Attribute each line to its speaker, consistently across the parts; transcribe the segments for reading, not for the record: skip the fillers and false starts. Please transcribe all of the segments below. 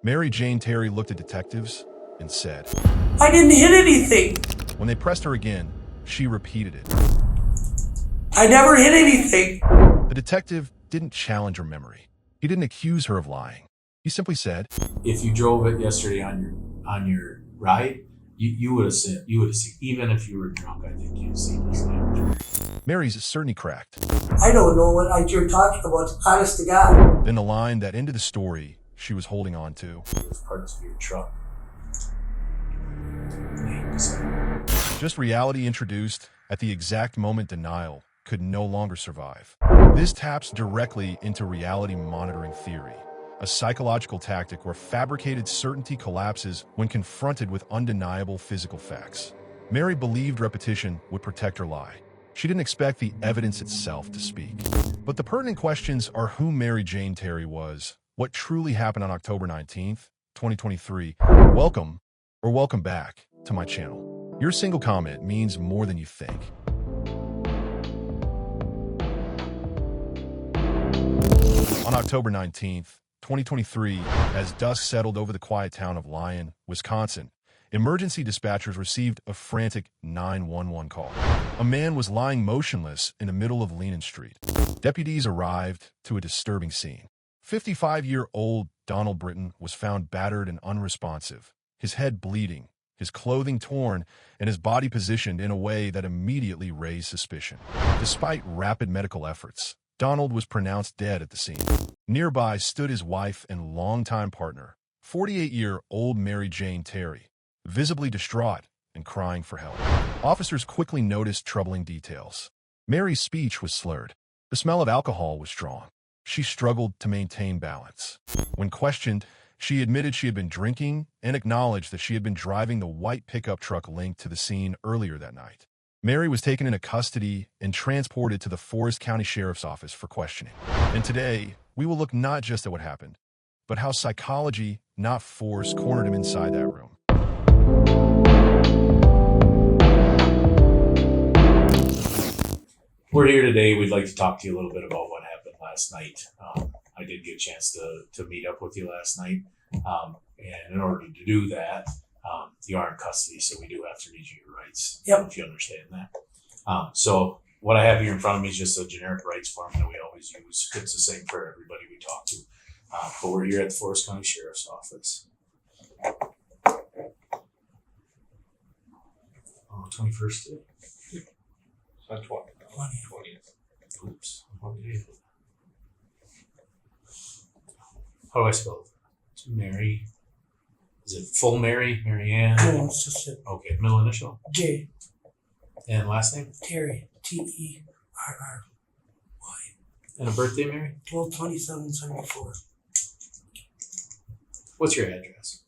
Speaker 1: Mary Jane Terry looked at detectives and said,
Speaker 2: I didn't hit anything.
Speaker 1: When they pressed her again, she repeated it.
Speaker 2: I never hit anything.
Speaker 1: The detective didn't challenge her memory. He didn't accuse her of lying. He simply said,
Speaker 3: If you drove it yesterday on your ride, you would have seen, even if you were drunk, I think you'd have seen this damage.
Speaker 1: Mary's certainly cracked.
Speaker 2: I don't know what you're talking about, honest to God.
Speaker 1: Then the line that ended the story she was holding on to.
Speaker 3: It was parts of your truck.
Speaker 1: Just reality introduced at the exact moment denial could no longer survive. This taps directly into reality monitoring theory, a psychological tactic where fabricated certainty collapses when confronted with undeniable physical facts. Mary believed repetition would protect her lie. She didn't expect the evidence itself to speak. But the pertinent questions are who Mary Jane Terry was, what truly happened on October 19th, 2023. Welcome back to my channel. Your single comment means more than you think. On October 19th, 2023, as dusk settled over the quiet town of Lyon, Wisconsin, emergency dispatchers received a frantic 911 call. A man was lying motionless in the middle of Lehnan Street. Deputies arrived to a disturbing scene. 55-year-old Donald Britten was found battered and unresponsive, his head bleeding, his clothing torn, and his body positioned in a way that immediately raised suspicion. Despite rapid medical efforts, Donald was pronounced dead at the scene. Nearby stood his wife and longtime partner, 48-year-old Mary Jane Terry, visibly distraught and crying for help. Officers quickly noticed troubling details. Mary's speech was slurred. The smell of alcohol was strong. She struggled to maintain balance. When questioned, she admitted she had been drinking and acknowledged that she had been driving the white pickup truck linked to the scene earlier that night. Mary was taken into custody and transported to the Forest County Sheriff's Office for questioning. And today, we will look not just at what happened, but how psychology, not force, cornered him inside that room.
Speaker 3: We're here today. We'd like to talk to you a little bit about what happened last night. I did get a chance to meet up with you last night. And in order to do that, you are in custody, so we do have to read you your rights.
Speaker 2: Yep.
Speaker 3: If you understand that. So what I have here in front of me is just a generic rights form that we always use. It's the same for everybody we talk to. But we're here at the Forest County Sheriff's Office. 21st today.
Speaker 4: It's on 20th.
Speaker 3: Oops. How do I spell it? It's Mary. Is it full Mary? Mary Ann?
Speaker 2: No, it's just a
Speaker 3: Okay, middle initial.
Speaker 2: J.
Speaker 3: And last name?
Speaker 2: Terry. Terry.
Speaker 3: And a birthday, Mary?
Speaker 2: 12/27/74.
Speaker 3: What's your address?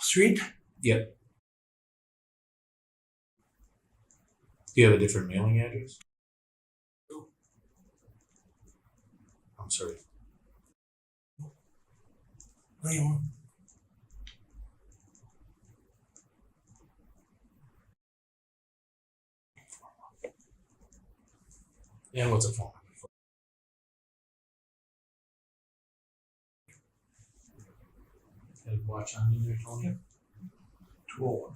Speaker 2: Street?
Speaker 3: Yep. Do you have a different mailing address? I'm sorry.
Speaker 2: Laona.
Speaker 3: And what's a phone number? Got a watch on in there, Tony?
Speaker 4: 201.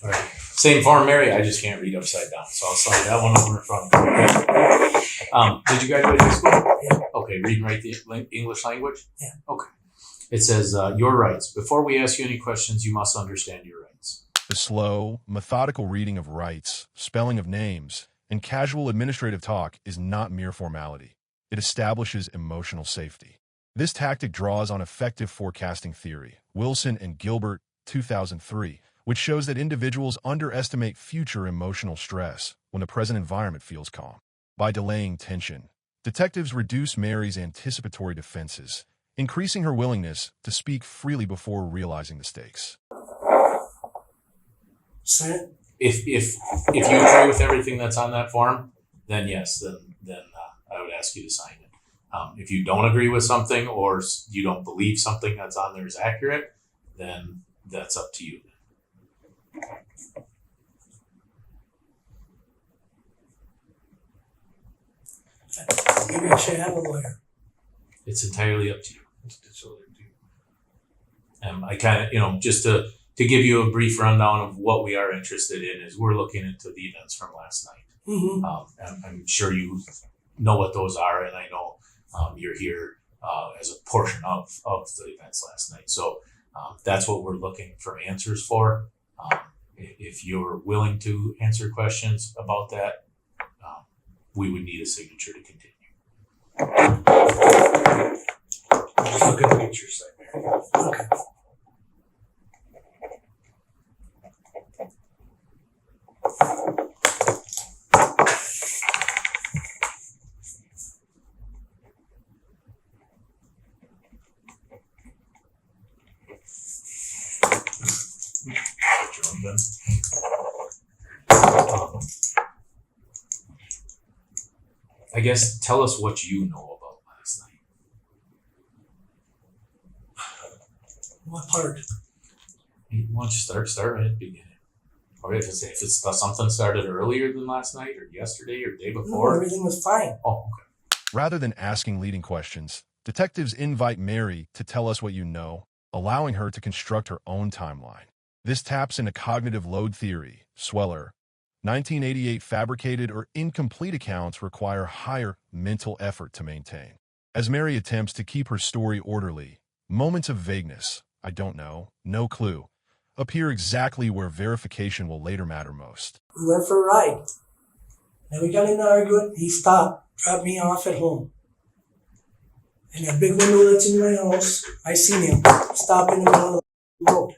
Speaker 3: All right. Same form, Mary. I just can't read upside down, so I'll slide that one over in front of you. Did you graduate high school?
Speaker 2: Yeah.
Speaker 3: Okay. Read and write the English language?
Speaker 2: Yeah.
Speaker 3: Okay. It says, your rights. Before we ask you any questions, you must understand your rights.
Speaker 1: The slow, methodical reading of rights, spelling of names, and casual administrative talk is not mere formality. It establishes emotional safety. This tactic draws on effective forecasting theory, Wilson and Gilbert, 2003, which shows that individuals underestimate future emotional stress when the present environment feels calm. By delaying tension, detectives reduce Mary's anticipatory defenses, increasing her willingness to speak freely before realizing the stakes.
Speaker 2: Senate?
Speaker 3: If you agree with everything that's on that form, then yes, then I would ask you to sign it. If you don't agree with something or you don't believe something that's on there is accurate, then that's up to you.
Speaker 2: Maybe I should have a lawyer.
Speaker 3: It's entirely up to you. I kind of, just to give you a brief rundown of what we are interested in is we're looking into the events from last night. I'm sure you know what those are, and I know you're here as a portion of the events last night. So that's what we're looking for answers for. If you're willing to answer questions about that, we would need a signature to continue.
Speaker 4: Just look at the picture segment.
Speaker 2: Okay.
Speaker 3: I guess tell us what you know about last night.
Speaker 2: What part?
Speaker 3: Why don't you start right at the beginning? Or if it's something started earlier than last night or yesterday or the day
Speaker 2: No,
Speaker 3: before.
Speaker 2: everything was fine.
Speaker 3: Oh, okay.
Speaker 1: Rather than asking leading questions, detectives invite Mary to tell us what you know, allowing her to construct her own timeline. This taps into cognitive load theory, Sweller. 1988 fabricated or incomplete accounts require higher mental effort to maintain. As Mary attempts to keep her story orderly, moments of vagueness, I don't know, no clue, appear exactly where verification will later matter most.
Speaker 2: We went for a ride. Then we got in an argument. He stopped, dropped me off at home. And that big window that's in my house, I seen him stop in the middle of the road.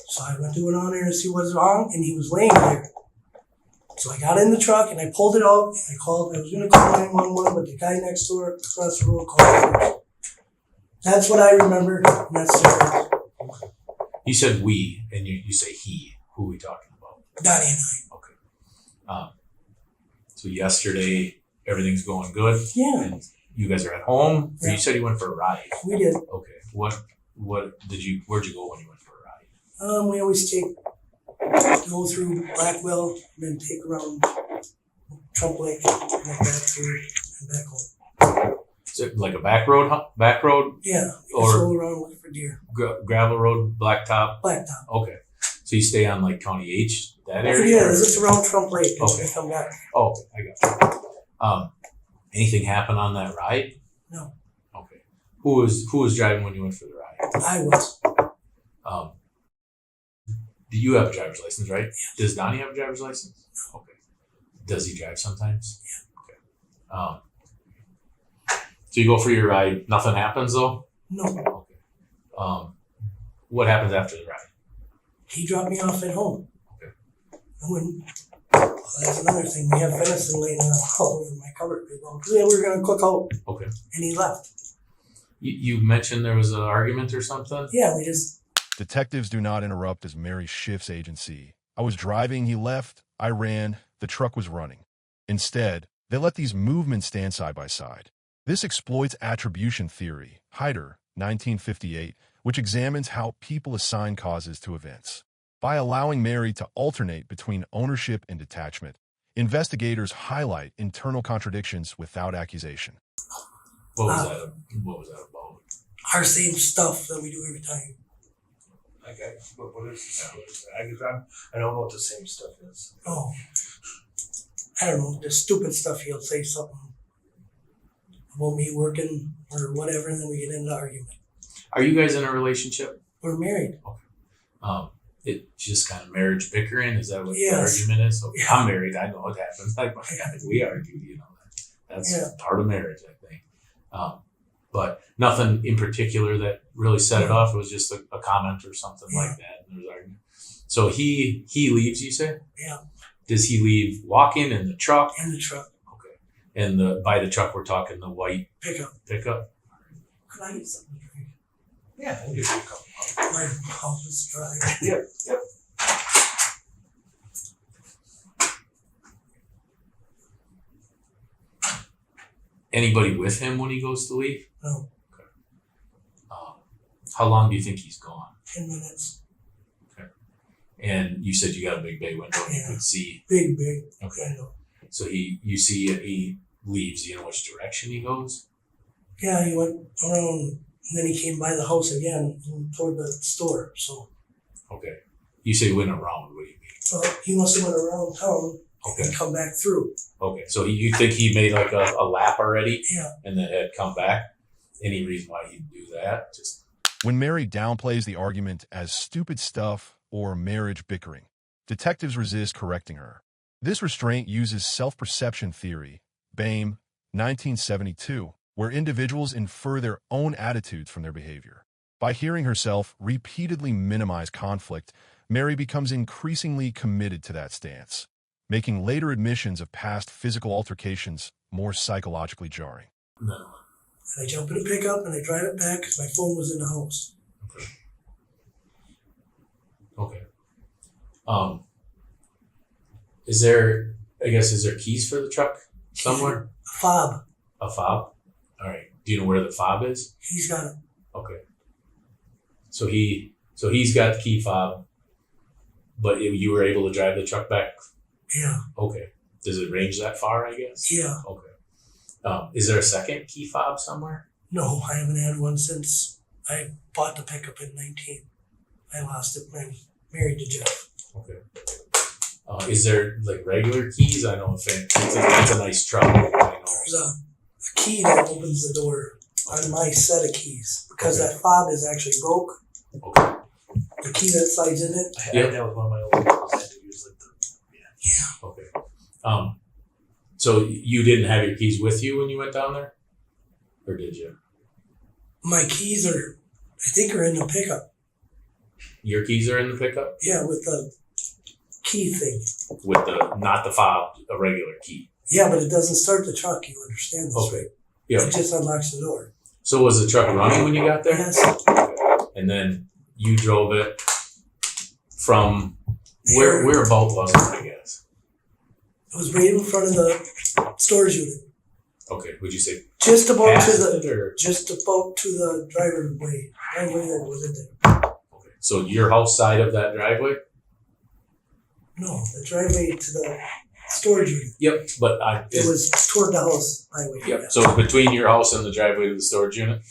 Speaker 2: So I went to go down there to see what's wrong, and he was laying there. So I got in the truck and I pulled it out. And I was going to call 911, but the guy next door across the road called first. That's what I remember. And that's it.
Speaker 3: You said we, and you say he. Who are we talking about?
Speaker 2: Donnie and I.
Speaker 3: Okay. So yesterday, everything's going good.
Speaker 2: Yeah,
Speaker 3: And you guys are at home. Or
Speaker 2: Yeah.
Speaker 3: you said you went for a ride.
Speaker 2: we did.
Speaker 3: Okay. Where'd you go when you went for a ride?
Speaker 2: We always go through Blackwell and then take around Trump Lake and then back through and back home.
Speaker 3: Is it like a back road?
Speaker 2: Yeah, we
Speaker 3: Or-
Speaker 2: just roll around looking for deer.
Speaker 3: Gravel road, blacktop?
Speaker 2: Blacktop.
Speaker 3: Okay. So you stay on like County H, that area?
Speaker 2: Yeah, it's just around Trump Lake. It's
Speaker 3: Okay.
Speaker 2: gonna come back.
Speaker 3: Oh, I got you. Anything happen on that ride?
Speaker 2: No,
Speaker 3: Okay. Who was driving when you went for the ride?
Speaker 2: I was.
Speaker 3: Do you have a driver's license, right?
Speaker 2: Yeah.
Speaker 3: Does Donnie have a driver's license? Okay. Does he drive sometimes? Yeah. Okay. So you go for your ride. Nothing happens though.
Speaker 2: No,
Speaker 3: Okay. What happens after the ride?
Speaker 2: he dropped me off at home.
Speaker 3: Okay.
Speaker 2: And when, that's another thing. We have venison laying all over my cupboard. We were gonna cook out,
Speaker 3: Okay.
Speaker 2: and he left.
Speaker 3: You mentioned there was an argument or something.
Speaker 2: Yeah, we just.
Speaker 1: Detectives do not interrupt as Mary shifts agency. I was driving, he left, I ran, the truck was running. Instead, they let these movements stand side by side. This exploits attribution theory, Hyder, 1958, which examines how people assign causes to events. By allowing Mary to alternate between ownership and detachment, investigators highlight internal contradictions without accusation.
Speaker 3: What was that about?
Speaker 2: Our same stuff that we do every time.
Speaker 4: Okay, but what is I guess I don't know what the same stuff is.
Speaker 2: Oh, I don't know, the stupid stuff. He'll say something about me working or whatever, and then we get into argument.
Speaker 3: Are you guys in a relationship?
Speaker 2: We're married.
Speaker 3: It's just kind of marriage bickering. Is that what
Speaker 2: Yes.
Speaker 3: the argument is? Okay.
Speaker 2: Yeah.
Speaker 3: I'm married. I know it happens. Like we argue. That's
Speaker 2: Yeah.
Speaker 3: part of marriage, I think. But nothing in particular that really set it off. It was just a comment or something like that. And there was argument. So he leaves. You say?
Speaker 2: Yeah,
Speaker 3: Does he leave walking in the truck?
Speaker 2: in the truck.
Speaker 3: Okay. And by the truck, we're talking the white
Speaker 2: Pickup.
Speaker 3: pickup.
Speaker 2: Could I get something to drink?
Speaker 4: Yeah, I'll give you a couple.
Speaker 2: My house is dry.
Speaker 4: Yep.
Speaker 3: Anybody with him when he goes to leave?
Speaker 2: No,
Speaker 3: How long do you think he's gone?
Speaker 2: 10 minutes.
Speaker 3: And you said you got a big bay window and you
Speaker 2: Yeah.
Speaker 3: could see.
Speaker 2: Big.
Speaker 3: Okay.
Speaker 2: Window.
Speaker 3: So you see he leaves. You know which direction he goes?
Speaker 2: Yeah, he went around And then he came by the house again and toward the store. So
Speaker 3: Okay. You say went around. What do you mean?
Speaker 2: he must have went around town
Speaker 3: Okay.
Speaker 2: and come back through.
Speaker 3: Okay. So you think he made like a lap already?
Speaker 2: Yeah.
Speaker 3: And then had come back? Any reason why he'd do that? Just
Speaker 1: When Mary downplays the argument as stupid stuff or marriage bickering, detectives resist correcting her. This restraint uses self-perception theory, BAME, 1972, where individuals infer their own attitudes from their behavior. By hearing herself repeatedly minimize conflict, Mary becomes increasingly committed to that stance, making later admissions of past physical altercations more psychologically jarring.
Speaker 3: no.
Speaker 2: And I jump in a pickup and I drive it back because my phone was in the house.
Speaker 3: Okay. Is there keys for the truck somewhere?
Speaker 2: A fob.
Speaker 3: A fob? All right. Do you know where the fob is?
Speaker 2: He's got it.
Speaker 3: Okay. So he's got the key fob, but you were able to drive the truck back?
Speaker 2: Yeah.
Speaker 3: Okay. Does it range that far, I guess?
Speaker 2: Yeah.
Speaker 3: Okay. Is there a second key fob somewhere?
Speaker 2: No, I haven't had one since I bought the pickup in 19. I lost it when I married to Jeff.
Speaker 3: Okay. Is there like regular keys? I know it's a nice truck. I know.
Speaker 2: There's a key that opens the door on my set of keys because
Speaker 3: Okay.
Speaker 2: that fob is actually broke.
Speaker 3: Okay.
Speaker 2: The key that slides in it.
Speaker 4: I had that with one of my old vehicles. I had to use like the
Speaker 3: Okay. So you didn't have your keys with you when you went down there? Or did you?
Speaker 2: My keys are, I think, are in the pickup.
Speaker 3: Your keys are in the pickup?
Speaker 2: Yeah, with the key thing.
Speaker 3: With not the fob, a regular key.
Speaker 2: Yeah, but it doesn't start the truck. You understand this,
Speaker 3: Okay.
Speaker 2: right?
Speaker 3: Yeah.
Speaker 2: It just unlocks the door.
Speaker 3: So was the truck running when you got there?
Speaker 2: Yes.
Speaker 3: And then you drove it from where about was it, I guess?
Speaker 2: It was right in front of the storage unit.
Speaker 3: Okay, would you say
Speaker 2: Just about
Speaker 3: past
Speaker 2: to
Speaker 3: it or?
Speaker 2: the driveway that was in there.
Speaker 3: Okay. So your house side of that driveway?
Speaker 2: No, the driveway to the storage unit.
Speaker 3: Yep, but
Speaker 2: It was toward the house highway.
Speaker 3: Yep.
Speaker 2: Yeah.
Speaker 3: So it's between your house and the driveway to the storage unit?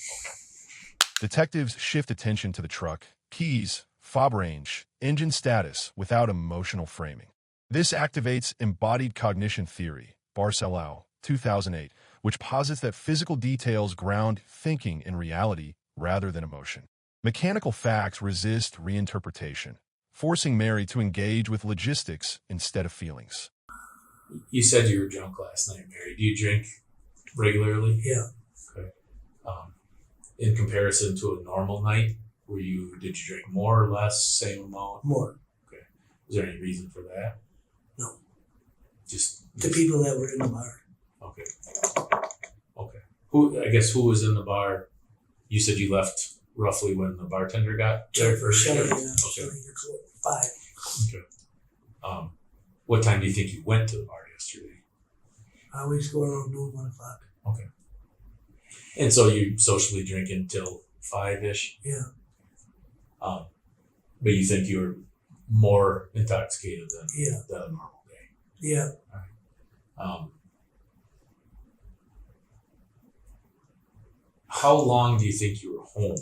Speaker 1: Detectives shift attention to the truck, keys, fob range, engine status without emotional framing. This activates embodied cognition theory, Barcelau, 2008, which posits that physical details ground thinking in reality rather than emotion. Mechanical facts resist reinterpretation, forcing Mary to engage with logistics instead of feelings.
Speaker 3: You said you were drunk last night, Mary. Do you drink regularly?
Speaker 2: Yeah.
Speaker 3: Okay. In comparison to a normal night, did you drink more or less, same amount?
Speaker 2: More.
Speaker 3: Is there any reason for that?
Speaker 2: No.
Speaker 3: Just
Speaker 2: The people that were in the bar.
Speaker 3: Okay. Okay. Who was in the bar? You said you left roughly when the bartender got there for
Speaker 2: Shelly,
Speaker 3: sure?
Speaker 2: yeah.
Speaker 3: Okay.
Speaker 2: Shelly, you're 5.
Speaker 3: Okay. What time do you think you went to the bar yesterday?
Speaker 2: I always go around noon, 1 o'clock.
Speaker 3: Okay. And so you socially drinking till 5-ish?
Speaker 2: Yeah.
Speaker 3: But you think you were more intoxicated than a normal day?
Speaker 2: Yeah.
Speaker 3: How long do you think you were home?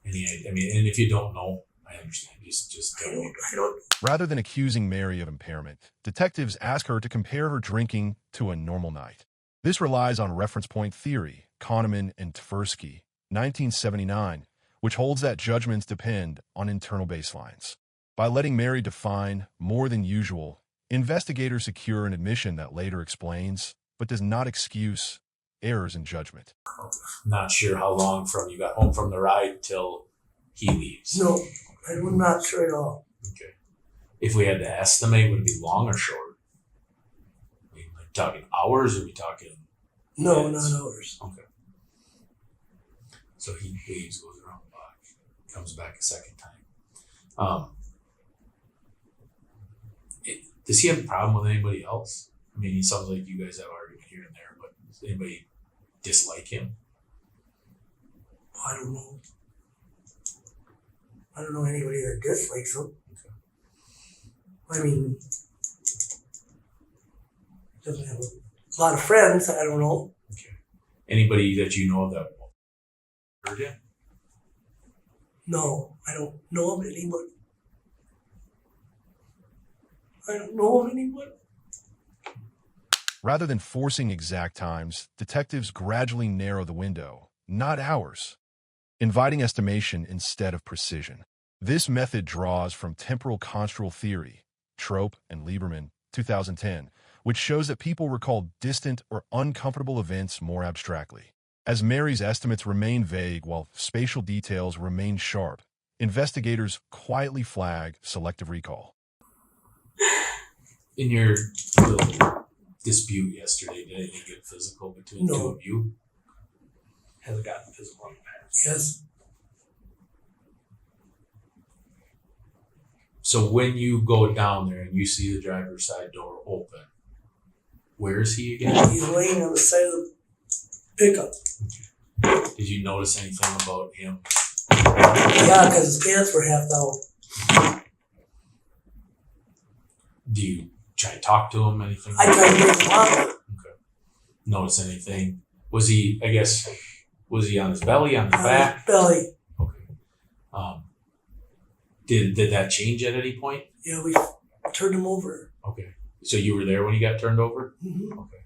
Speaker 3: And if you don't know, I understand. Just tell me.
Speaker 2: I don't.
Speaker 1: Rather than accusing Mary of impairment, detectives ask her to compare her drinking to a normal night. This relies on reference point theory, Kahneman and Tversky, 1979, which holds that judgments depend on internal baselines. By letting Mary define more than usual, investigators secure an admission that later explains, but does not excuse, errors in judgment.
Speaker 3: Not sure how long from you got home from the ride till he leaves.
Speaker 2: No, I'm not sure at all.
Speaker 3: Okay. If we had to estimate, would it be long or short? I mean, like talking hours, or are we talking?
Speaker 2: No,
Speaker 3: minutes?
Speaker 2: not ours.
Speaker 3: Okay. So he leaves, goes around the block, comes back a second time. Does he have a problem with anybody else? I mean, he sounds like you guys have argument here and there, but does anybody dislike him?
Speaker 2: I don't know. I don't know anybody that dislikes him.
Speaker 3: Okay.
Speaker 2: I mean, doesn't have a lot of friends. I don't know.
Speaker 3: Okay. Anybody that you know that hurt him?
Speaker 2: No, I don't know of anybody. I don't know of anybody.
Speaker 1: Rather than forcing exact times, detectives gradually narrow the window, not hours, inviting estimation instead of precision. This method draws from temporal construal theory, Trope and Lieberman, 2010, which shows that people recall distant or uncomfortable events more abstractly. As Mary's estimates remain vague while spatial details remain sharp, investigators quietly flag selective recall.
Speaker 3: In your little dispute yesterday, did anything get physical between the two
Speaker 2: No.
Speaker 3: of you?
Speaker 4: Has it gotten physical in the past?
Speaker 2: Yes.
Speaker 3: So when you go down there and you see the driver's side door open, where is he again?
Speaker 2: He's laying on the side of the pickup.
Speaker 3: Did you notice anything about him?
Speaker 2: Yeah, because his pants were half down.
Speaker 3: Do you try to talk to him? Anything?
Speaker 2: I tried to make him up.
Speaker 3: Okay. Notice anything? Was he? I guess. Was he on his belly, on his
Speaker 2: On
Speaker 3: back?
Speaker 2: his belly.
Speaker 3: Okay. Did that change at any point?
Speaker 2: Yeah, we turned him over.
Speaker 3: Okay. So you were there when he got turned over?
Speaker 2: Mm-hmm.
Speaker 3: Okay.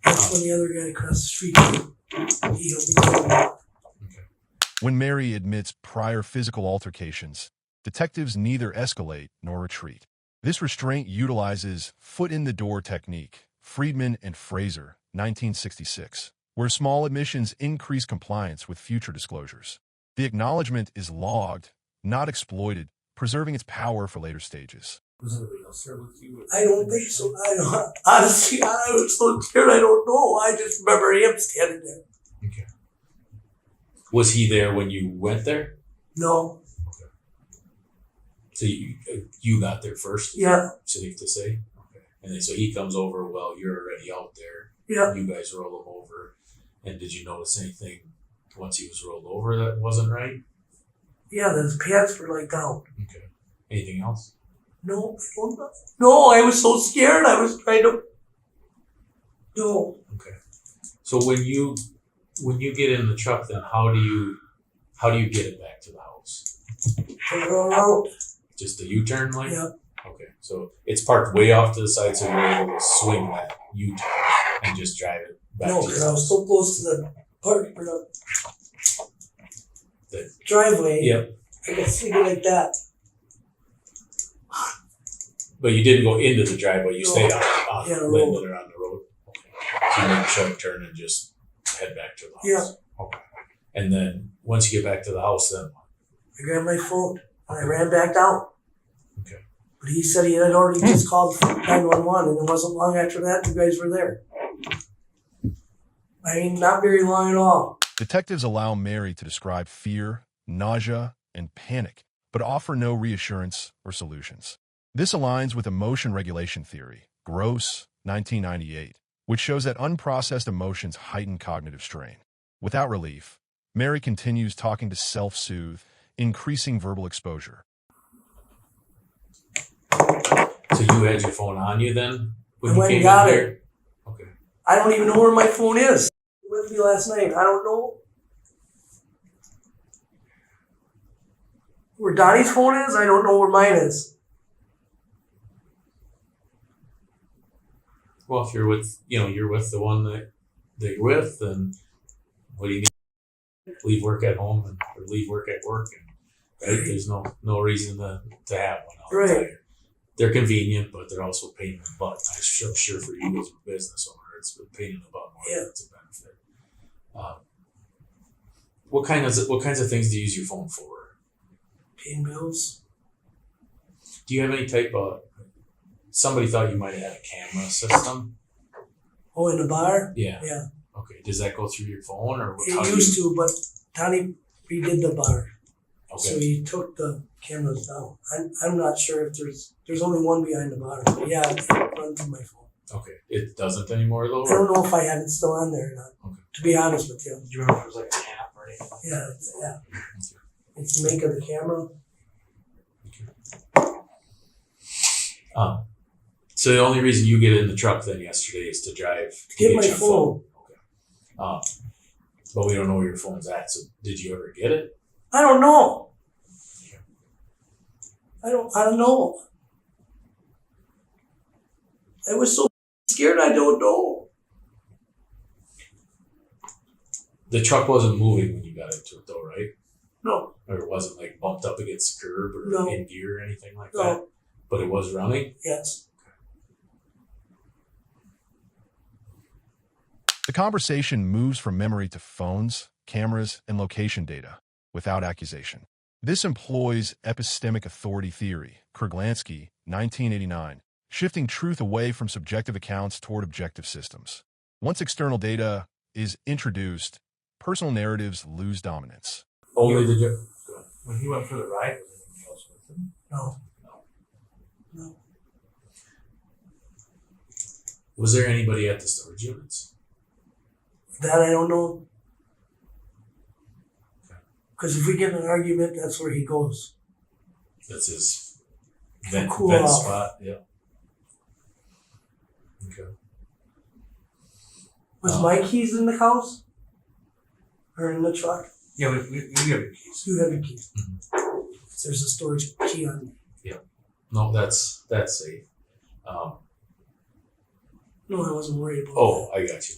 Speaker 2: That's when the other guy across the street, he helped me turn him over.
Speaker 1: When Mary admits prior physical altercations, detectives neither escalate nor retreat. This restraint utilizes foot-in-the-door technique, Friedman and Fraser, 1966, where small admissions increase compliance with future disclosures. The acknowledgement is logged, not exploited, preserving its power for later stages.
Speaker 4: Was anybody else there with you?
Speaker 2: I don't think so. Honestly, I was so scared, I don't know. I just remember him standing there.
Speaker 3: Okay. Was he there when you went there?
Speaker 2: No.
Speaker 3: So you got there first?
Speaker 2: Yeah.
Speaker 3: Safe to say? Okay. And then so he comes over, well, you're already out there.
Speaker 2: Yeah.
Speaker 3: You guys roll him over. And did you notice anything once he was rolled over that wasn't right?
Speaker 2: Yeah, his pants were like down.
Speaker 3: Okay. Anything else?
Speaker 2: No, I was so scared. I was trying to. No.
Speaker 3: Okay. So when you get in the truck, then how do you get it back to the house?
Speaker 2: Turn around.
Speaker 3: Just a U-turn lane?
Speaker 2: Yeah.
Speaker 3: Okay. So it's parked way off to the side, so you're able to swing that U-turn and just drive it back
Speaker 2: No,
Speaker 3: to
Speaker 2: because
Speaker 3: your
Speaker 2: I was
Speaker 3: house.
Speaker 2: so close to the park or the
Speaker 3: The-
Speaker 2: driveway.
Speaker 3: Yep.
Speaker 2: I could see it like that.
Speaker 3: But you didn't go into the driveway. You
Speaker 2: No.
Speaker 3: stayed on
Speaker 2: Yeah,
Speaker 3: the
Speaker 2: road.
Speaker 3: Linden or on the road. Okay. So you make a sharp turn and just head back to the house.
Speaker 2: Yeah.
Speaker 3: Okay. And then once you get back to the house, then what?
Speaker 2: I grabbed my phone and I ran back down.
Speaker 3: Okay.
Speaker 2: But he said he had already just called 911, and it wasn't long after that you guys were there. I mean, not very long at all.
Speaker 1: Detectives allow Mary to describe fear, nausea, and panic, but offer no reassurance or solutions. This aligns with emotion regulation theory, Gross, 1998, which shows that unprocessed emotions heighten cognitive strain. Without relief, Mary continues talking to self-soothe, increasing verbal exposure.
Speaker 3: So you had your phone on you then when
Speaker 2: I
Speaker 3: you
Speaker 2: went
Speaker 3: came
Speaker 2: and got
Speaker 3: in
Speaker 2: it.
Speaker 3: here? Okay.
Speaker 2: I don't even know where my phone is. It was with me last night. I don't know where Donnie's phone is. I don't know where mine is.
Speaker 3: Well, if you're with the one that you're with, then what do you need? Leave work at home or leave work at work, and right? There's no reason to have one. All the
Speaker 2: Right.
Speaker 3: time. They're convenient, but they're also a pain in the butt. I'm sure for you as a business owner, it's a pain in the butt more than it's a benefit. What kinds of things do you use your phone for?
Speaker 2: Paying bills.
Speaker 3: Do you have any type of? Somebody thought you might have had a camera system.
Speaker 2: Oh, in the bar?
Speaker 3: Yeah.
Speaker 2: Yeah.
Speaker 3: Okay. Does that go through your phone or
Speaker 2: It
Speaker 3: how do
Speaker 2: used to, but Donnie redid the bar. So
Speaker 3: Okay.
Speaker 2: he took the cameras down. I'm not sure if there's only one behind the bar. But yeah, it runs through my phone.
Speaker 3: Okay. It doesn't anymore though.
Speaker 2: I don't know if I have it still on there or not.
Speaker 3: Okay.
Speaker 2: To be honest with you.
Speaker 4: Do you remember if it was like an app or anything?
Speaker 2: Yeah, it's the make of the camera.
Speaker 3: So the only reason you get in the truck then yesterday is to drive to
Speaker 2: Get my
Speaker 3: your
Speaker 2: phone.
Speaker 3: Okay. But we don't know where your phone's at. So did you ever get it?
Speaker 2: I don't know. I don't know. I was so scared, I don't know.
Speaker 3: The truck wasn't moving when you got into it though, right?
Speaker 2: No,
Speaker 3: Or it wasn't like bumped up against the curb or
Speaker 2: No.
Speaker 3: in gear or anything like that?
Speaker 2: no,
Speaker 3: But it was running?
Speaker 2: yes.
Speaker 1: The conversation moves from memory to phones, cameras, and location data without accusation. This employs epistemic authority theory, Kurglansky, 1989, shifting truth away from subjective accounts toward objective systems. Once external data is introduced, personal narratives lose dominance.
Speaker 3: Only the ju-
Speaker 4: When he went for the ride, was anyone else with him?
Speaker 2: No. No.
Speaker 3: Was there anybody at the storage units?
Speaker 2: That I don't know. Because if we get in an argument, that's where he goes.
Speaker 3: That's his
Speaker 2: Cool
Speaker 3: vent
Speaker 2: off.
Speaker 3: spot, yeah. Okay.
Speaker 2: Was my keys in the house? Or in the truck?
Speaker 4: Yeah, we have your keys.
Speaker 2: You have your keys. There's a storage key on me.
Speaker 3: No, that's safe.
Speaker 2: No, I wasn't worried about
Speaker 3: Oh, I got you.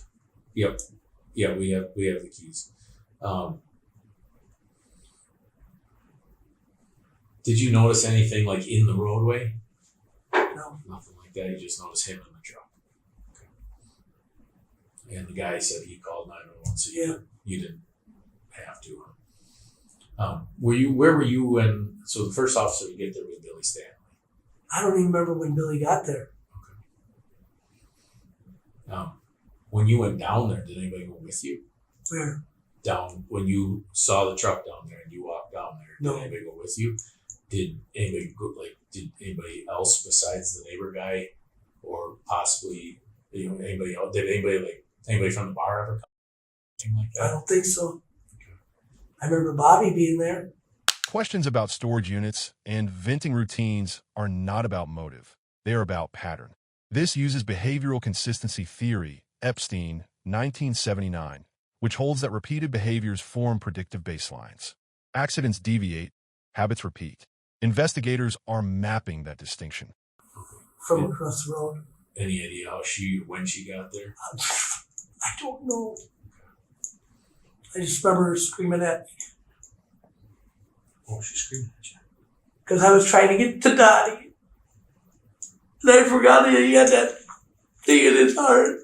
Speaker 3: Yep. Yeah, we have the keys. Did you notice anything like in the roadway?
Speaker 2: that. No.
Speaker 3: Nothing like that. You just noticed him in the truck. Okay. And the guy said he called 911, so you didn't have to. Where were you when? So the first officer to get there was Billy Stanley.
Speaker 2: I don't even remember when Billy got there.
Speaker 3: When you went down there, did anybody go with you?
Speaker 2: Where?
Speaker 3: Down when you saw the truck down there and you walked down there,
Speaker 2: No.
Speaker 3: did anybody go with you? Did anybody go, did anybody else besides the neighbor guy, or possibly anybody else? Did anybody from the bar ever come? Anything like
Speaker 2: I
Speaker 3: that?
Speaker 2: don't think so. I remember Bobby being there.
Speaker 1: Questions about storage units and venting routines are not about motive. They are about pattern. This uses behavioral consistency theory, Epstein, 1979, which holds that repeated behaviors form predictive baselines. Accidents deviate, habits repeat. Investigators are mapping that distinction.
Speaker 2: From
Speaker 3: Yeah.
Speaker 2: across the road.
Speaker 3: Any idea when she got there?
Speaker 2: I don't know. I just remember her screaming at me.
Speaker 4: Oh, she's screaming at you.
Speaker 2: Because I was trying to get to Dottie. And I forgot that he had that thing in his heart.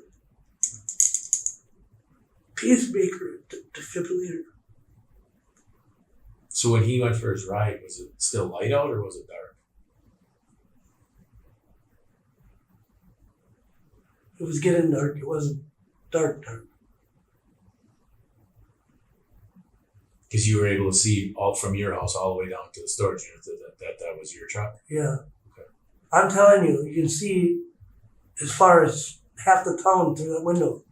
Speaker 2: Pacemaker, defibrillator.
Speaker 3: So when he went for his ride, was it still light out or was it dark?
Speaker 2: It was getting dark. It wasn't dark.
Speaker 3: Because you were able to see all from your house all the way down to the storage unit that was your truck.
Speaker 2: Yeah.
Speaker 3: Okay.
Speaker 2: I'm telling you, you can see as far as half the town through that window.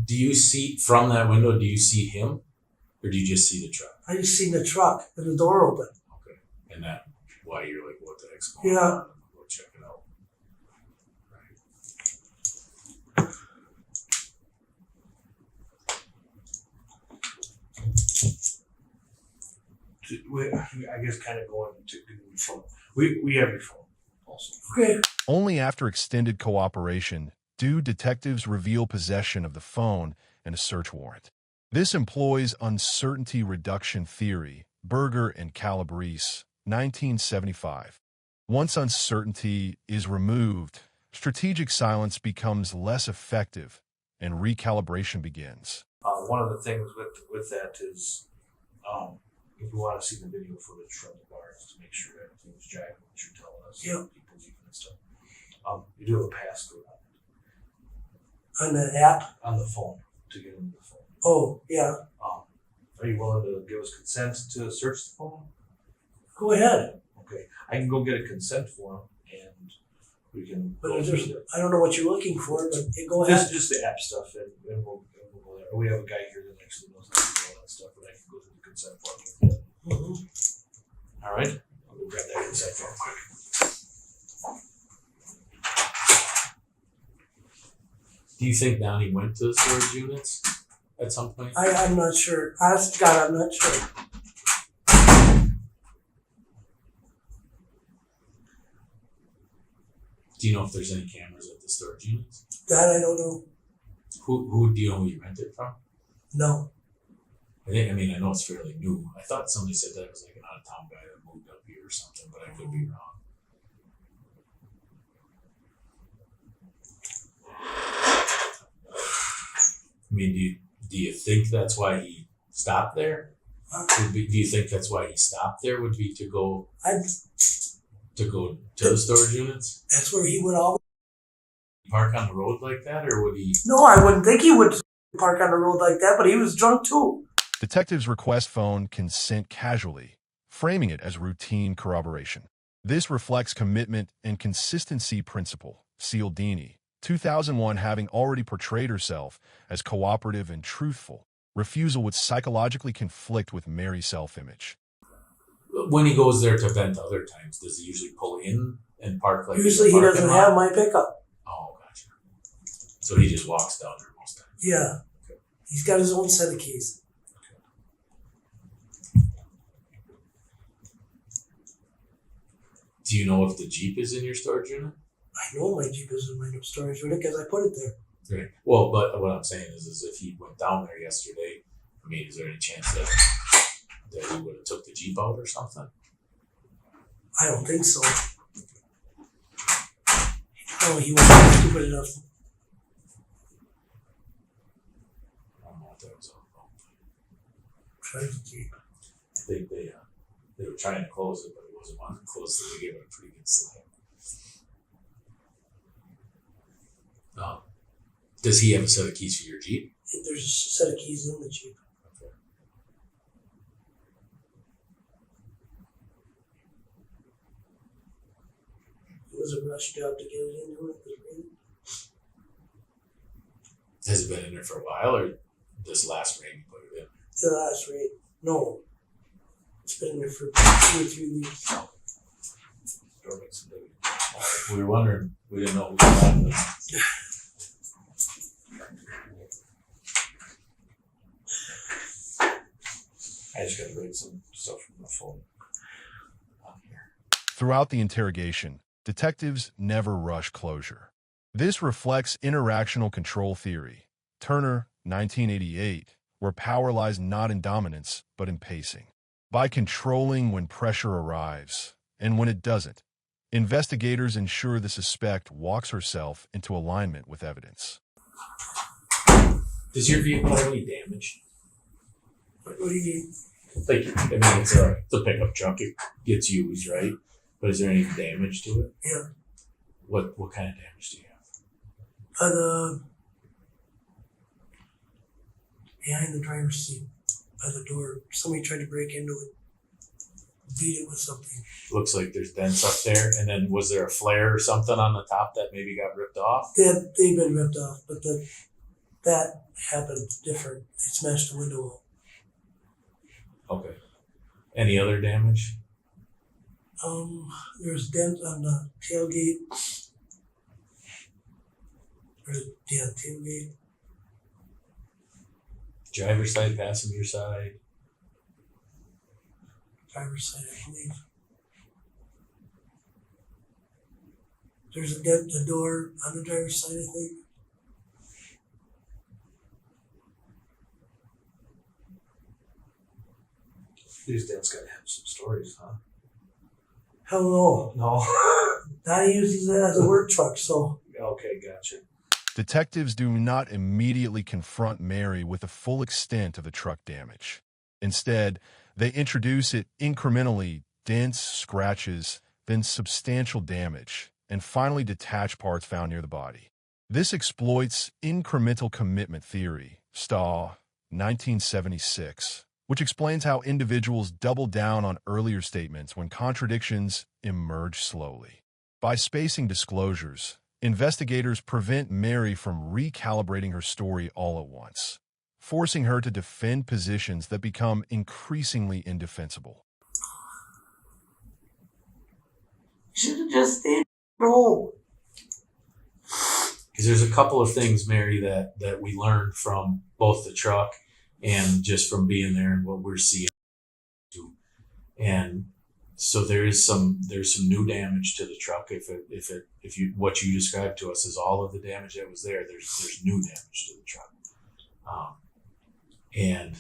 Speaker 3: Do you see from that window? Do you see him, or do you just see the truck?
Speaker 2: I just seen the truck and the door open.
Speaker 3: Okay, and that why you're like, what the heck's going
Speaker 2: Yeah.
Speaker 3: on? Go check it out. Right.
Speaker 4: I guess kind of going to your phone. We have your phone also.
Speaker 2: Okay.
Speaker 1: Only after extended cooperation do detectives reveal possession of the phone and a search warrant. This employs uncertainty reduction theory, Berger and Calabrese, 1975. Once uncertainty is removed, strategic silence becomes less effective and recalibration begins.
Speaker 4: One of the things with that is, if you want to see the video footage from the bars to make sure everything's jiving what you're telling us,
Speaker 2: Yeah.
Speaker 4: people leaving and stuff, you do have a passcode
Speaker 2: On the app.
Speaker 4: on the phone to get into the phone.
Speaker 2: Oh, yeah.
Speaker 4: Are you willing to give us consent to search the phone?
Speaker 2: Go ahead.
Speaker 4: Okay, I can go get a consent form and we can.
Speaker 2: But
Speaker 4: go
Speaker 2: if
Speaker 4: through
Speaker 2: there's,
Speaker 4: it.
Speaker 2: I don't know what you're looking for, but go
Speaker 4: This
Speaker 2: ahead.
Speaker 4: is just the app stuff, and we'll go there. We have a guy here that actually knows how to do all that stuff, and I can go through the consent form with you.
Speaker 2: Mhm.
Speaker 4: All right, I'll go grab that consent form quick.
Speaker 3: Do you think Donnie went to the storage units at some point?
Speaker 2: I'm not sure. Honest to God, I'm not sure.
Speaker 3: Do you know if there's any cameras at the storage units?
Speaker 2: That I don't know.
Speaker 3: Who do you know who you rented from?
Speaker 2: No.
Speaker 3: I mean, I know it's fairly new. I thought somebody said that was like an out of town guy that moved up here or something, but I could be wrong. I mean, do you think that's why he stopped there? Do you think that's why he stopped there? Would be to go to the storage units?
Speaker 2: That's where he would always.
Speaker 3: Park on the road like that, or would he?
Speaker 2: No, I wouldn't think he would park on the road like that, but he was drunk too.
Speaker 1: Detectives request phone consent casually, framing it as routine corroboration. This reflects commitment and consistency principle. Cialdini, 2001, having already portrayed herself as cooperative and truthful. Refusal would psychologically conflict with Mary's self-image.
Speaker 3: When he goes there to vent other times, does he usually pull in and park like?
Speaker 2: Usually he doesn't have my pickup.
Speaker 3: Oh, gotcha. So he just walks down there most times.
Speaker 2: Yeah.
Speaker 3: Okay.
Speaker 2: He's got his own set of keys.
Speaker 3: Do you know if the Jeep is in your storage unit?
Speaker 2: I know my Jeep is in my storage unit because I put it there.
Speaker 3: Right. Well, but what I'm saying is if he went down there yesterday, I mean, is there any chance that he would have took the Jeep out or something?
Speaker 2: I don't think so. No, he wasn't stupid enough.
Speaker 3: I don't know what that was all about.
Speaker 2: Try the Jeep.
Speaker 3: I think they were trying to close it, but it wasn't wanting to close it. They gave it a pretty good slap. Does he have a set of keys for your Jeep?
Speaker 2: There's a set of keys in the Jeep.
Speaker 3: Okay.
Speaker 2: It was a rush job to get it into it.
Speaker 3: Has it been in there for a while, or this last rain you put it in?
Speaker 2: The last rate. No. It's been in there for 2 or 3 weeks.
Speaker 3: We were wondering. We didn't know who had this.
Speaker 4: I just gotta read some stuff from the phone on here.
Speaker 1: Throughout the interrogation, detectives never rush closure. This reflects interactional control theory, Turner, 1988, where power lies not in dominance, but in pacing. By controlling when pressure arrives, and when it doesn't, investigators ensure the suspect walks herself into alignment with evidence.
Speaker 3: Does your vehicle have any damage?
Speaker 2: What do you mean?
Speaker 3: Like, I mean, it's a pickup truck. It gets used, right? But is there any damage to it?
Speaker 2: Yeah.
Speaker 3: What kind of damage do you have?
Speaker 2: Behind the driver's seat, by the door, somebody tried to break into it, beat it with something.
Speaker 3: Looks like there's dents up there. And then was there a flare or something on the top that maybe got ripped off?
Speaker 2: They've been ripped off, but that happened different. It smashed the window out.
Speaker 3: Okay. Any other damage?
Speaker 2: There's dent on the tailgate. Tailgate.
Speaker 3: Driver's side, passenger side.
Speaker 2: Driver's side, I believe. There's a dent in the door on the driver's side, I think.
Speaker 4: These dents gotta have some stories, huh?
Speaker 2: Hell no.
Speaker 4: No.
Speaker 2: Donnie uses it as a work truck, so.
Speaker 4: Okay, gotcha.
Speaker 1: Detectives do not immediately confront Mary with the full extent of the truck damage. Instead, they introduce it incrementally, dents, scratches, then substantial damage, and finally detached parts found near the body. This exploits incremental commitment theory, Stahl, 1976, which explains how individuals double down on earlier statements when contradictions emerge slowly. By spacing disclosures, investigators prevent Mary from recalibrating her story all at once, forcing her to defend positions that become increasingly indefensible.
Speaker 2: You should have just stayed home.
Speaker 3: Because there's a couple of things, Mary, that we learned from both the truck and just from being there and what we're seeing. And so there's some new damage to the truck. If you what you described to us is all of the damage that was there, there's new damage to the truck. And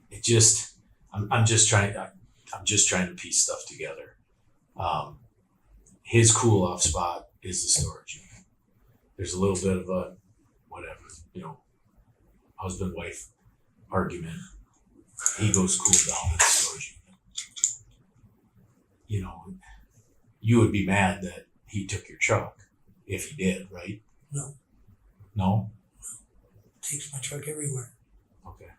Speaker 3: it just I'm just trying to piece stuff together. His cool off spot is the storage unit. There's a little bit of a whatever, husband wife argument. He goes cool down in the storage unit. You would be mad that he took your truck if he did, right?
Speaker 2: No.
Speaker 3: No?
Speaker 2: Takes my truck everywhere.
Speaker 3: Okay.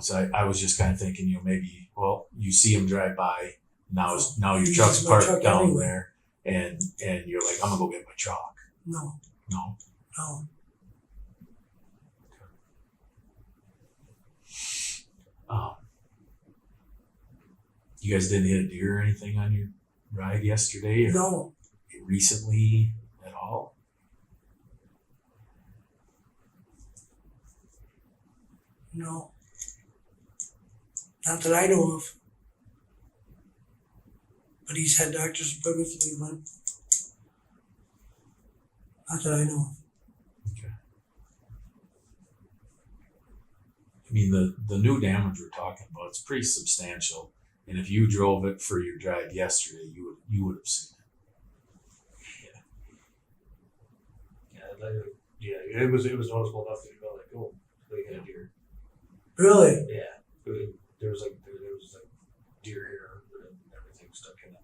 Speaker 3: So I was just kind of thinking, maybe, you see him drive by, now your truck's parked down everywhere. There, and you're like, I'm gonna go get my truck.
Speaker 2: No.
Speaker 3: No?
Speaker 2: No.
Speaker 3: You guys didn't hit a deer or anything on your ride yesterday? Or
Speaker 2: No.
Speaker 3: Recently at all?
Speaker 2: No. Not that I know of. But he's had doctor's appointments and we went. Not that I know of.
Speaker 3: Okay. I mean, the new damage we're talking about, it's pretty substantial. And if you drove it for your drive yesterday, you would have seen it.
Speaker 4: Yeah, it was noticeable enough that you go like, oh, they had a deer.
Speaker 2: Really?
Speaker 4: Yeah, there was deer here and everything stuck in it.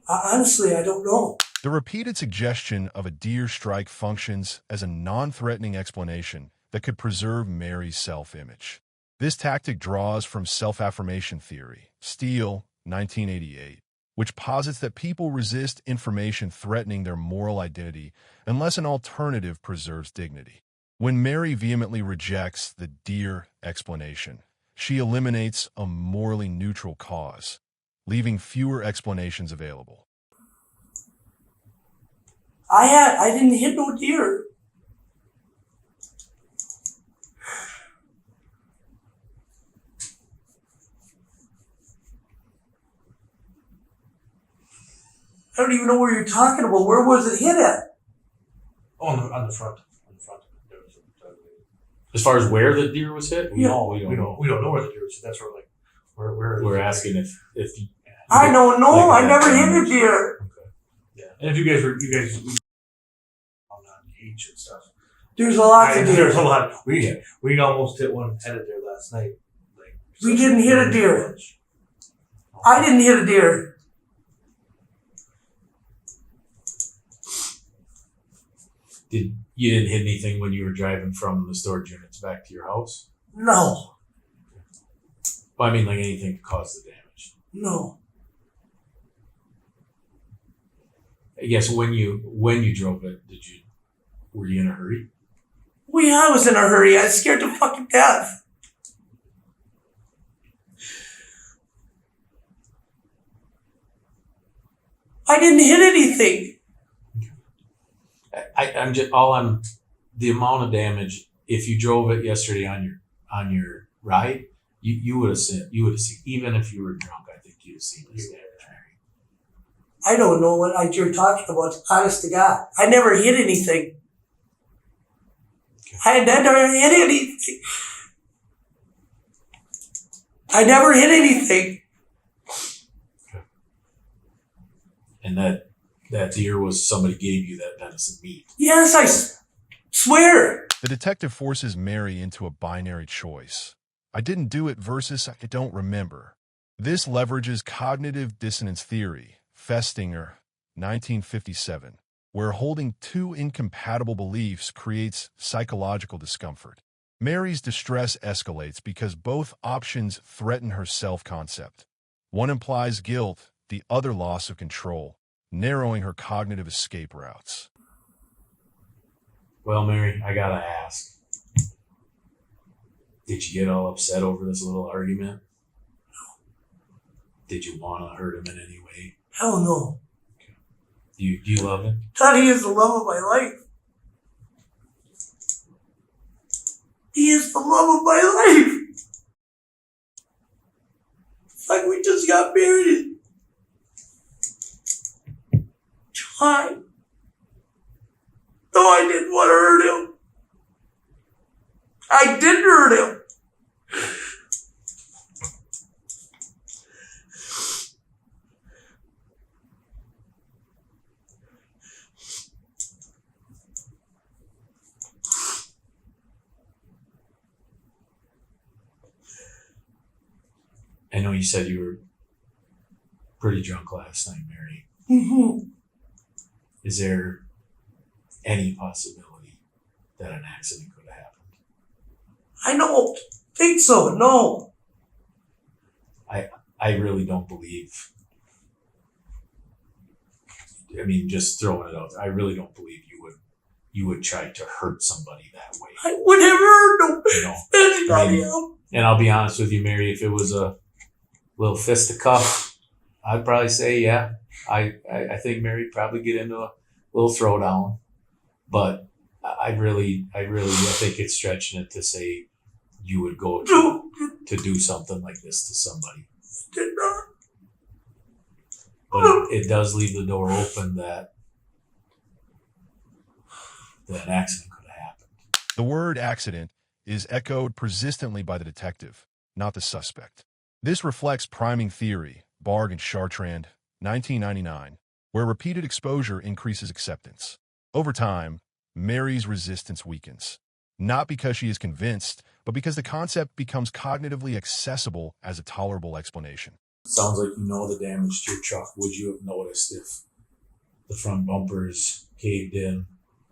Speaker 2: Honestly, I don't know.
Speaker 1: The repeated suggestion of a deer strike functions as a non-threatening explanation that could preserve Mary's self-image. This tactic draws from self-affirmation theory, Steele, 1988, which posits that people resist information threatening their moral identity unless an alternative preserves dignity. When Mary vehemently rejects the deer explanation, she eliminates a morally neutral cause, leaving fewer explanations available.
Speaker 2: I didn't hit no deer. I don't even know where you're talking about. Where was it hit at?
Speaker 4: Oh, on the front. There was
Speaker 3: As far as where the deer was hit, we don't know
Speaker 4: where the deer was hit. That's where
Speaker 3: We're asking if
Speaker 2: I don't know.
Speaker 3: Like
Speaker 2: I never hit a deer.
Speaker 3: Okay.
Speaker 4: Yeah, and if you guys on the H and stuff.
Speaker 2: There's a lot of deer.
Speaker 4: There's a lot. We almost hit one headed there last night.
Speaker 2: We didn't hit a deer. I didn't hit a deer.
Speaker 3: You didn't hit anything when you were driving from the storage units back to your house?
Speaker 2: No.
Speaker 3: Well, I mean, like anything to cause the damage.
Speaker 2: No.
Speaker 3: I guess when you drove it, were you in a hurry?
Speaker 2: I was in a hurry. I was scared to fucking death. I didn't hit anything.
Speaker 3: The amount of damage. If you drove it yesterday on your ride, you would have seen. Even if you were drunk, I think you'd have seen this damage.
Speaker 2: I don't know what you're talking about. Honest to God, I never hit anything.
Speaker 3: Okay.
Speaker 2: I never hit anything. I never hit anything.
Speaker 3: Okay. And that deer was somebody gave you that venison meat.
Speaker 2: Yes, I swear.
Speaker 1: The detective forces Mary into a binary choice. I didn't do it versus I don't remember. This leverages cognitive dissonance theory, Festinger, 1957, where holding two incompatible beliefs creates psychological discomfort. Mary's distress escalates because both options threaten her self-concept. One implies guilt, the other loss of control, narrowing her cognitive escape routes.
Speaker 3: Well, Mary, I gotta ask. Did you get all upset over this little argument? No. Did you want to hurt him in any way?
Speaker 2: Hell no.
Speaker 3: Do you love him?
Speaker 2: Donnie is the love of my life. He is the love of my life. It's like we just got married in July. No, I didn't want to hurt him. I didn't hurt him.
Speaker 3: I know you said you were pretty drunk last night, Mary.
Speaker 2: Mm-hmm.
Speaker 3: Is there any possibility that an accident could have happened?
Speaker 2: I don't think so, no.
Speaker 3: I really don't believe. I mean, just throwing it out there, I really don't believe you would try to hurt somebody that way.
Speaker 2: I would never hurt him.
Speaker 3: You know,
Speaker 2: Anybody
Speaker 3: I mean,
Speaker 2: else.
Speaker 3: and I'll be honest with you, Mary, if it was a little fisticuff, I'd probably say, yeah. I think Mary'd probably get into a little throwdown. But I think it's stretching it to say you would go to do something like this to somebody.
Speaker 2: Did not.
Speaker 3: But it does leave the door open that an accident could have happened.
Speaker 1: The word accident is echoed persistently by the detective, not the suspect. This reflects priming theory, Barg and Chartrand, 1999, where repeated exposure increases acceptance. Over time, Mary's resistance weakens, not because she is convinced, but because the concept becomes cognitively accessible as a tolerable explanation.
Speaker 3: Sounds like you know the damage to your truck. Would you have noticed if the front bumper is caved in,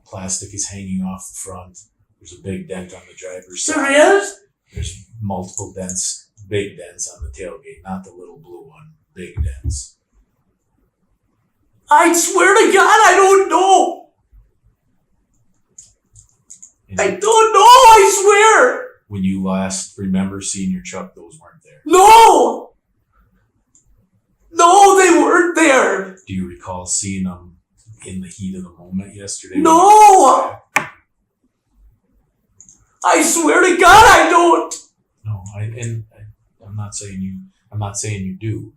Speaker 3: plastic is hanging off the front, there's a big dent on the driver's side?
Speaker 2: There is?
Speaker 3: There's multiple dents, big dents on the tailgate, not the little blue one, big dents.
Speaker 2: I swear to God, I don't know.
Speaker 3: And
Speaker 2: I don't know, I swear.
Speaker 3: when you last remember seeing your truck, those weren't there.
Speaker 2: No. No, they weren't there.
Speaker 3: Do you recall seeing them in the heat of the moment yesterday?
Speaker 2: No. I swear to God, I don't.
Speaker 3: No, I'm not saying you do.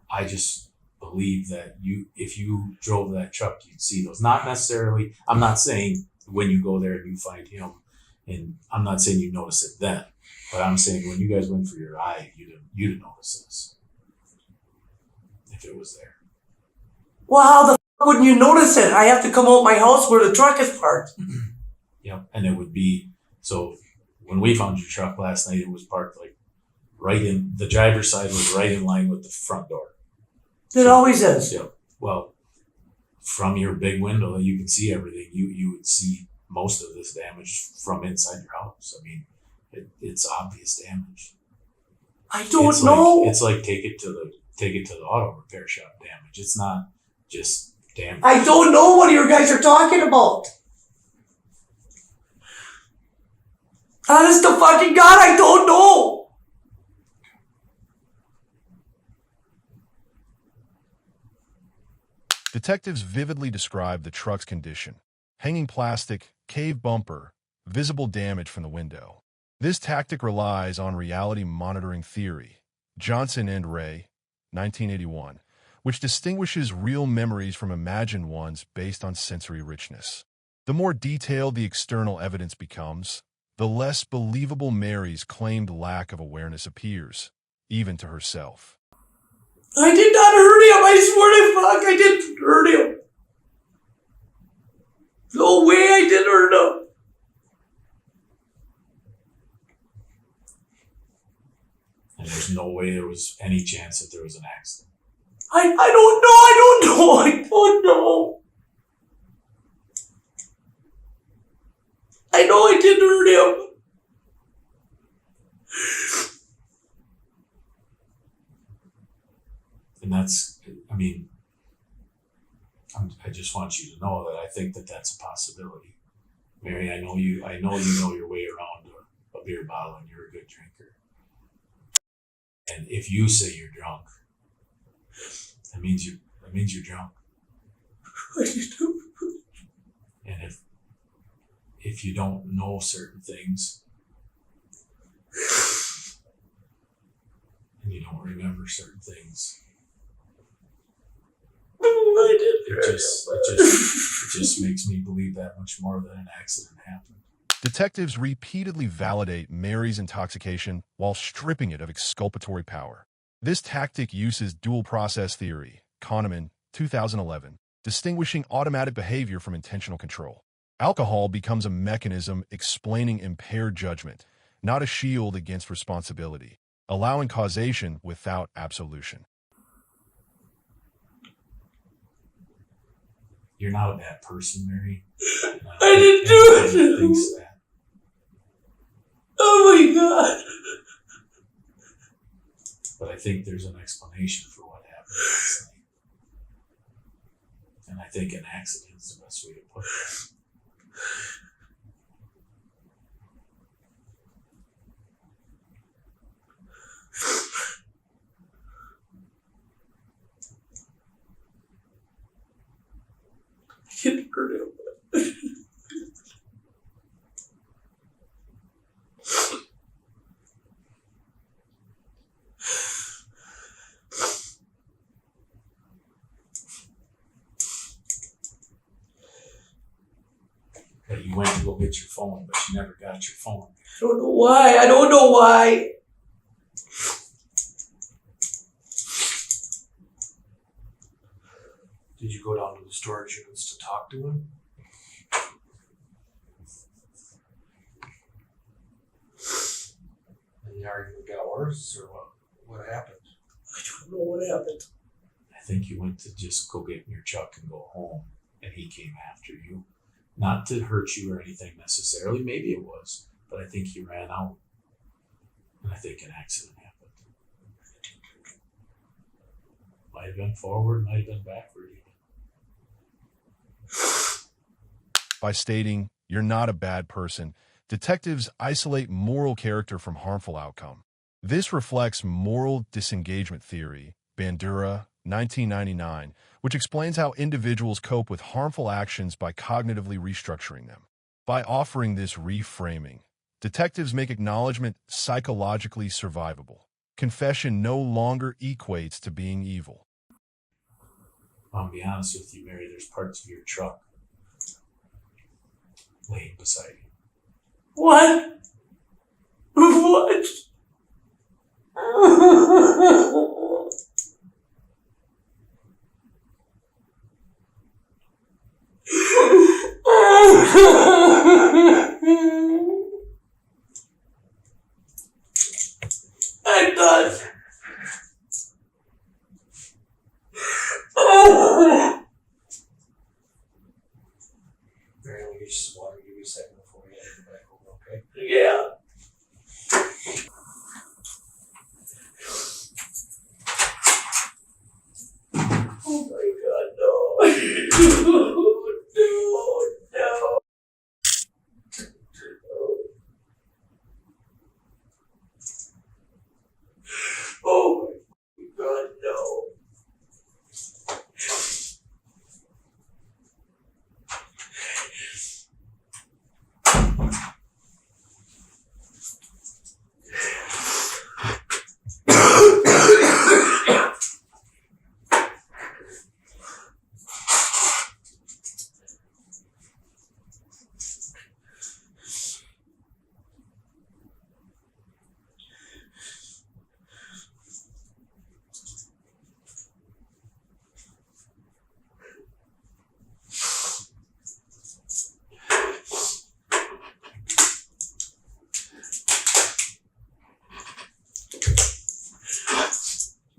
Speaker 3: I just believe that if you drove that truck, you'd see those. Not necessarily. I'm not saying when you go there and you find him, and I'm not saying you notice it then, but I'm saying when you guys went for your eye, you'd notice this if it was there.
Speaker 2: Well, how the fuck wouldn't you notice it? I have to come out my house where the truck is parked.
Speaker 3: Yep, and it would be so. When we found your truck last night, it was parked like right in the driver's side was right in line with the front door.
Speaker 2: It always is.
Speaker 3: Yeah. Well, from your big window, you can see everything. You would see most of this damage from inside your house. I mean, it's obvious damage.
Speaker 2: I don't know.
Speaker 3: It's like take it to the auto repair shop damage. It's not just damage.
Speaker 2: I don't know what you guys are talking about. Honest to fucking God, I don't know.
Speaker 1: Detectives vividly describe the truck's condition: hanging plastic, cave bumper, visible damage from the window. This tactic relies on reality monitoring theory, Johnson and Ray, 1981, which distinguishes real memories from imagined ones based on sensory richness. The more detailed the external evidence becomes, the less believable Mary's claimed lack of awareness appears, even to herself.
Speaker 2: I did not hurt him. I swear to fuck, I didn't hurt him. No way I did hurt him.
Speaker 3: And there's no way there was any chance that there was an accident.
Speaker 2: I don't know. I don't know. I don't know. I know I didn't hurt him.
Speaker 3: And that's, I mean, I just want you to know that I think that that's a possibility. Mary, I know you know your way around a beer bottle and you're a good drinker. And if you say you're drunk, that means you're drunk. And if you don't know certain things and you don't remember certain things, it just makes me believe that much more that an accident happened.
Speaker 1: Detectives repeatedly validate Mary's intoxication while stripping it of exculpatory power. This tactic uses dual process theory, Kahneman, 2011, distinguishing automatic behavior from intentional control. Alcohol becomes a mechanism explaining impaired judgment, not a shield against responsibility, allowing causation without absolution.
Speaker 3: You're not a bad person, Mary.
Speaker 2: I didn't do
Speaker 3: Everybody thinks
Speaker 2: it.
Speaker 3: that.
Speaker 2: Oh my God.
Speaker 3: But I think there's an explanation for what happened last night. And I think an accident is the best way to put it.
Speaker 2: I can't hurt him.
Speaker 3: That you went to go get your phone, but you never got your phone.
Speaker 2: I don't know why. I don't know why.
Speaker 4: Did you go down to the storage units to talk to him? And the argument got worse, or what? What happened?
Speaker 2: I don't know what happened.
Speaker 3: I think you went to just go get in your truck and go home, and he came after you. Not to hurt you or anything necessarily, maybe it was, but I think he ran out. And I think an accident happened. Might have been forward, might have been backward even.
Speaker 1: By stating, "You're not a bad person," detectives isolate moral character from harmful outcome. This reflects moral disengagement theory, Bandura, 1999, which explains how individuals cope with harmful actions by cognitively restructuring them. By offering this reframing, detectives make acknowledgement psychologically survivable. Confession no longer equates to being evil.
Speaker 3: I'll be honest with you, Mary, there's parts of your truck laying beside you.
Speaker 2: What? What? I'm done.
Speaker 4: Mary, let me get you some water. Give me a second before we head back over, okay?
Speaker 2: Yeah. Oh my God, no. No. Oh my God, no.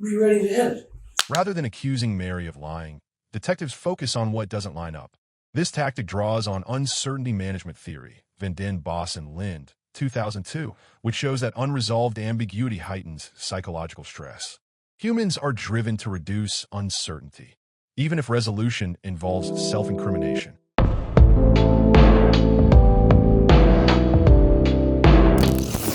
Speaker 2: Be ready to end.
Speaker 1: Rather than accusing Mary of lying, detectives focus on what doesn't line up. This tactic draws on uncertainty management theory, Van Den Bos and Lind, 2002, which shows that unresolved ambiguity heightens psychological stress. Humans are driven to reduce uncertainty, even if resolution involves self-incrimination. From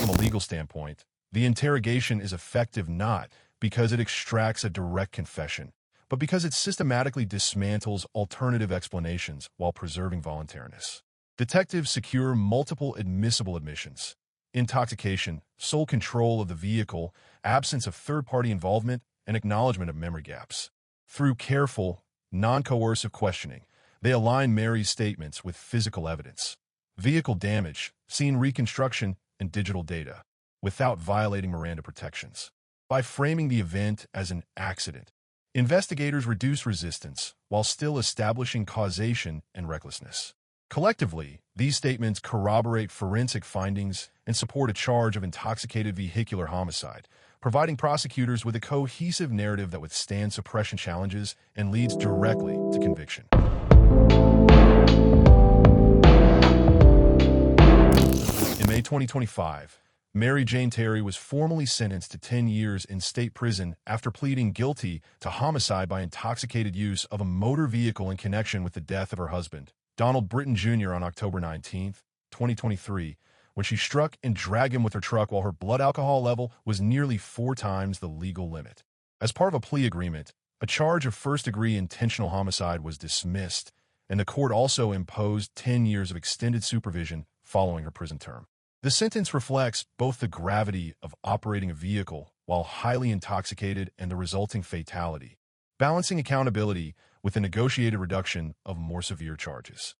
Speaker 1: a legal standpoint, the interrogation is effective not because it extracts a direct confession, but because it systematically dismantles alternative explanations while preserving voluntariness. Detectives secure multiple admissible admissions: intoxication, sole control of the vehicle, absence of third-party involvement, and acknowledgement of memory gaps. Through careful, non-coercive questioning, they align Mary's statements with physical evidence, vehicle damage, scene reconstruction, and digital data, without violating Miranda protections. By framing the event as an accident, investigators reduce resistance while still establishing causation and recklessness. Collectively, these statements corroborate forensic findings and support a charge of intoxicated vehicular homicide, providing prosecutors with a cohesive narrative that withstands suppression challenges and leads directly to conviction. In May 2025, Mary Jane Terry was formally sentenced to 10 years in state prison after pleading guilty to homicide by intoxicated use of a motor vehicle in connection with the death of her husband, Donald Britten Jr., on October 19, 2023, when she struck and dragged him with her truck while her blood alcohol level was nearly 4 times the legal limit. As part of a plea agreement, a charge of first-degree intentional homicide was dismissed, and the court also imposed 10 years of extended supervision following her prison term. The sentence reflects both the gravity of operating a vehicle while highly intoxicated and the resulting fatality, balancing accountability with a negotiated reduction of more severe charges.